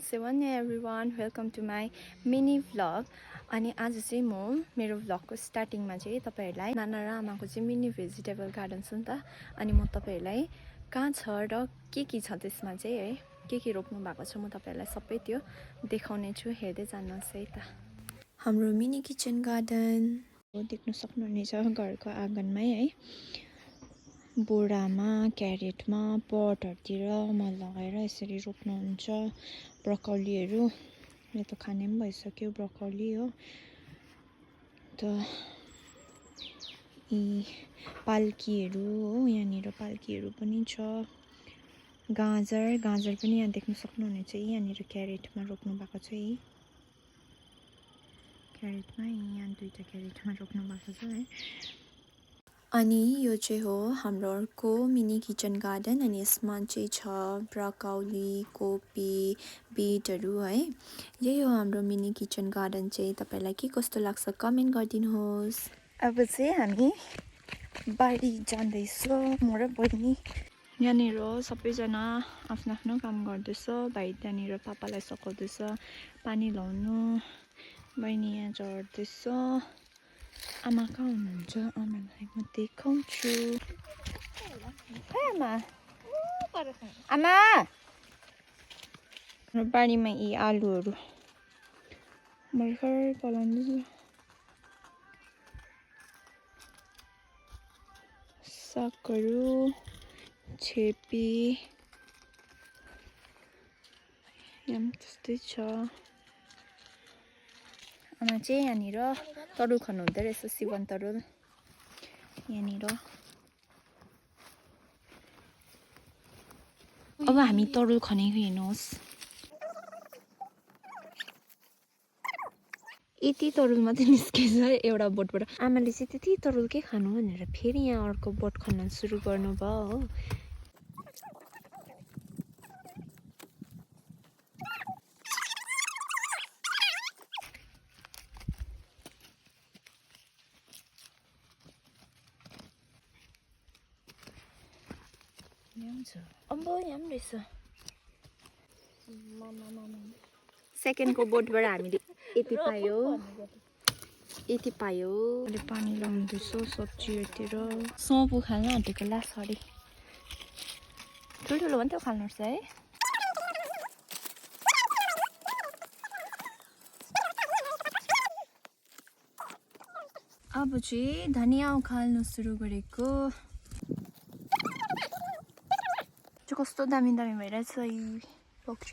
1 everyone, welcome to my mini vlog. अनि आज चाहिँ म मेरो भ्लगको स्टार्टिङमा चाहिँ तपाईहरुलाई नाना र आमाको चाहिँ मिनी भेजिटेबल गार्डन छ नि त। अनि म तपाईहरुलाई कहाँ छ र के छ त्यसमा चाहिँ है, के रोप्नु भएको छ म तपाईहरुलाई सबै त्यो देखाउने छु। हेर्दै जानुहोस् है त। हाम्रो मिनी किचन गार्डन देख्न सक्नुहुनेछ घरको आँगनमै है। बोरामा, क्यारेटमा, पटहरुतिर मल लगाएर यसरी रोप्नुहुन्छ। ब्रोकोलीहरु यो त खाने पनि भइसक्यो, ब्रोकोली हो त। यी पाल्कीहरु हो, यहाँनिर पाल्कीहरु पनि छ। गाजर पनि यहाँ देख्न सक्नुहुनेछ। यहाँनिर क्यारेटमा रोप्नु भएको छ। यी क्यारेटमा, यहाँ दुईटा क्यारेटमा रोप्नु भएको छ है। अनि यो चाहिँ हो हाम्रो अर्को मिनी किचन गार्डन। अनि यसमा चाहिँ छ ब्रोकोली, कोपी, बीटहरु है। यही हो हाम्रो मिनी किचन गार्डन चाहिँ। तपाईलाई के कस्तो लाग्छ कमेन्ट गरिदिनुहोस्। अब चाहिँ हामी बारी जाँदैछौँ म र बहिनी। यहाँनिर सबैजना आफ्नो आफ्नो काम गर्दैछ। भाइ त्यहाँनिर पापालाई सघाउँदैछ पानी लाउनु। बहिनी यहाँ झर्दैछ। आमा कहाँ हुनुहुन्छ? आमालाई म देखाउँछु। है आमा, आमा हाम्रो बारीमा यी आलुहरु भर्खर पलाउँदैछ। सागहरु, छेपी यहाँ त्यस्तै छ। आमा चाहिँ यहाँनिर तरुल खानु हुँदै रहेछ, सिवन तरुल यहाँनिर। अब हामी तरुल खनेको हेर्नुहोस्। यति तरुल मात्रै निस्केछ एउटा बोटबाट। आमाले चाहिँ त्यति तरुल के खानु भनेर फेरि यहाँ अर्को बोट खन्न सुरु गर्नुभयो हो। अम्बो यहाँ पनि रहेछ। सेकेन्डको बोटबाट हामीले यति पायो। अहिले पानी लाउँदैछ सब्जीहरूतिर। सपु खान आँटेको ला, सरी ठुल्ठुलो पनि त खानुपर्छ है। अब चाहिँ धनिया उखाल्नु सुरु गरेको। कस्तो दामी भइरहेछ यी पक्ष।